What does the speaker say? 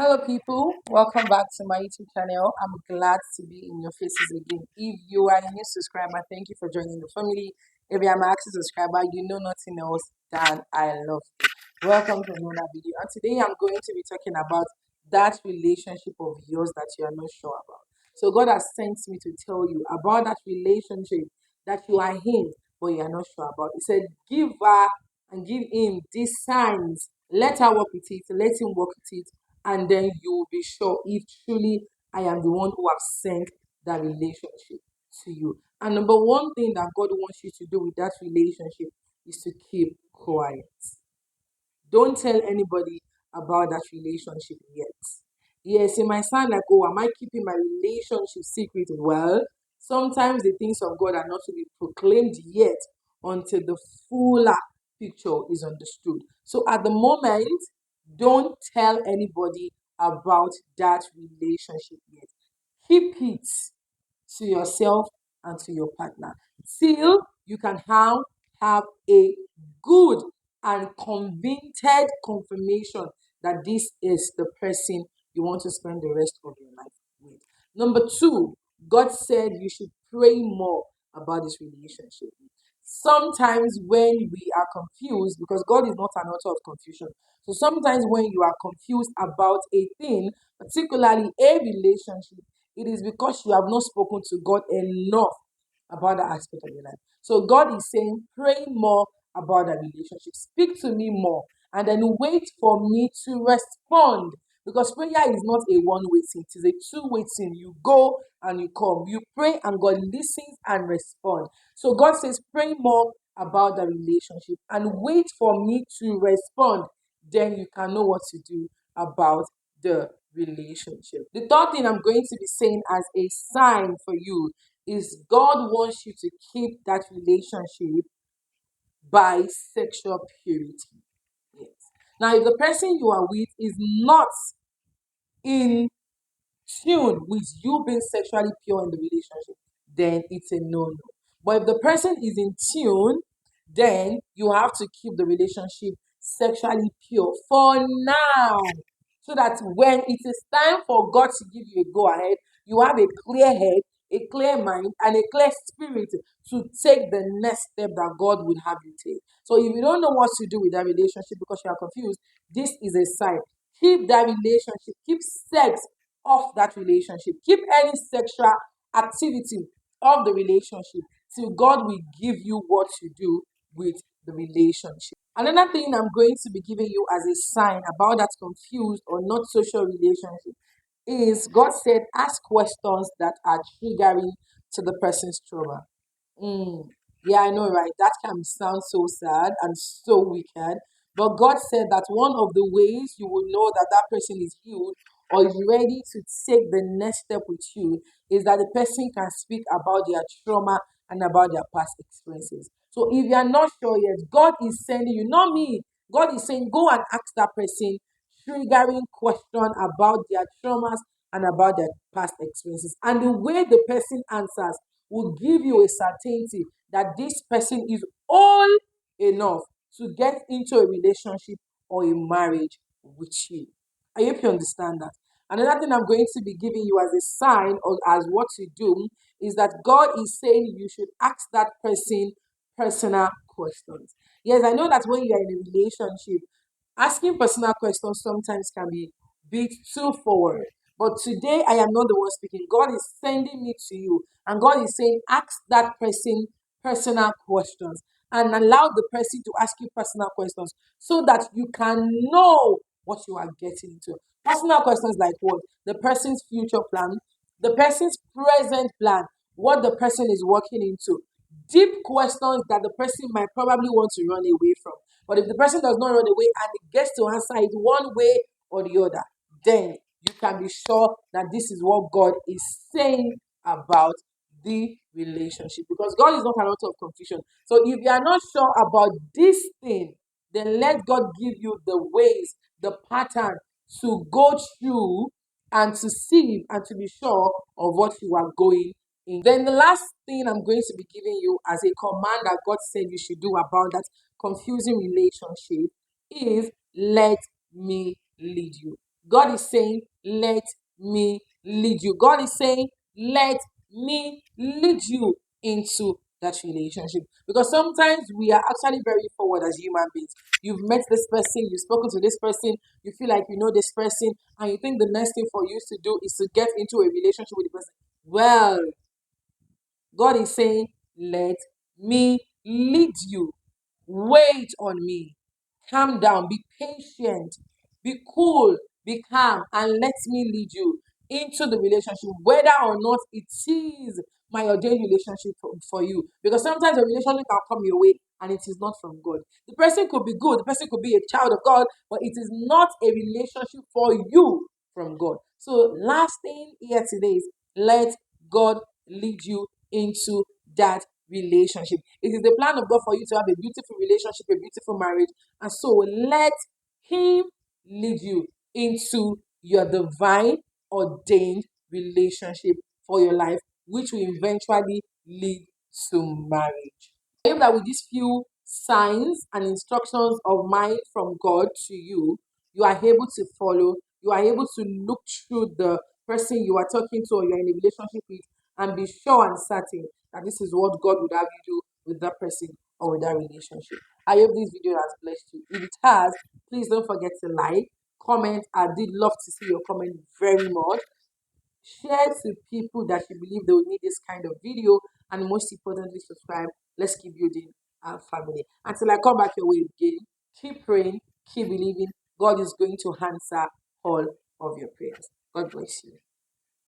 Hello, people. Welcome back to my YouTube channel. I'm glad to be in your faces again. If you are a new subscriber, thank you for joining the family. If you are my active subscriber, you know nothing else than I love you. Welcome to another video. And today I'm going to be talking about that relationship of yours that you are not sure about. So God has sent me to tell you about that relationship that you are in, but you are not sure about. He said, give her and give him these signs. Let her work with it. Let him work with it, and then you will be sure if truly I am the one who have sent that relationship to you. And number one thing that God wants you to do with that relationship is to keep quiet. Don't tell anybody about that relationship yet. Yes, it might sound like, oh, am I keeping my relationship secret? Well, sometimes the things of God are not to be proclaimed yet until the fuller picture is understood. So at the moment, don't tell anybody about that relationship yet. Keep it to yourself and to your partner till you can have a good and convinced confirmation that this is the person you want to spend the rest of your life with. Number two, God said you should pray more about this relationship. Sometimes when we are confused, because God is not an author of confusion, so sometimes when you are confused about a thing, particularly a relationship, it is because you have not spoken to God enough about that aspect of your life. So God is saying, pray more about that relationship. Speak to me more. And then wait for me to respond. Because prayer is not a one-way thing. It is a two-way thing. You go and you come. You pray and God listens and responds. So God says, pray more about the relationship and wait for me to respond. Then you can know what to do about the relationship. The third thing I'm going to be saying as a sign for you is God wants you to keep that relationship by sexual purity. Yes. Now, if the person you are with is not in tune with you being sexually pure in the relationship, then it's a no-no. But if the person is in tune, then you have to keep the relationship sexually pure for now. So that when it is time for God to give you a go ahead, you have a clear head, a clear mind, and a clear spirit to take the next step that God would have you take. So if you don't know what to do with that relationship because you are confused, this is a sign. Keep that relationship, keep sex off that relationship, keep any sexual activity of the relationship till God will give you what to do with the relationship. Another thing I'm going to be giving you as a sign about that confused or not social relationship is God said, ask questions that are triggering to the person's trauma. Mm, yeah, I know, right? That can sound so sad and so wicked. But God said that one of the ways you will know that that person is healed or is ready to take the next step with you is that the person can speak about their trauma and about their past experiences. So if you are not sure yet, God is sending you, not me. God is saying, go and ask that person triggering question about their traumas and about their past experiences. And the way the person answers will give you a certainty that this person is old enough to get into a relationship or a marriage with you. I hope you understand that. Another thing I'm going to be giving you as a sign or as what to do is that God is saying you should ask that person personal questions. Yes, I know that when you are in a relationship, asking personal questions sometimes can be bit too forward. But today I am not the one speaking. God is sending me to you. And God is saying, ask that person personal questions and allow the person to ask you personal questions so that you can know what you are getting into. Personal questions like what? The person's future plan, the person's present plan, what the person is working into. Deep questions that the person might probably want to run away from. But if the person does not run away and it gets to answer it one way or the other, then you can be sure that this is what God is saying about the relationship. Because God is not an author of confusion. So if you are not sure about this thing, then let God give you the ways, the pattern to go through and to see and to be sure of what you are going in. Then the last thing I'm going to be giving you as a command that God said you should do about that confusing relationship is let me lead you. God is saying, let me lead you. God is saying, let me lead you into that relationship. Because sometimes we are actually very forward as human beings. You've met this person, you've spoken to this person, you feel like you know this person, and you think the next thing for you to do is to get into a relationship with the person. Well, God is saying, let me lead you. Wait on me. Calm down. Be patient. Be cool. Be calm. And let me lead you into the relationship, whether or not it is my ordained relationship for you. Because sometimes a relationship can come your way and it is not from God. The person could be good, the person could be a child of God, but it is not a relationship for you from God. So, last thing here today is let God lead you into that relationship. It is the plan of God for you to have a beautiful relationship, a beautiful marriage. And so let Him lead you into your divine ordained relationship for your life, which will eventually lead to marriage. I hope that with these few signs and instructions of mine from God to you, you are able to follow, you are able to look through the person you are talking to or you're in a relationship with and be sure and certain that this is what God would have you do with that person or with that relationship. I hope this video has blessed you. If it has, please don't forget to like, comment. I did love to see your comment very much. Share to people that you believe they will need this kind of video, and most importantly, subscribe. Let's keep building our family. Until I come back your way again, keep praying, keep believing. God is going to answer all of your prayers. God bless you.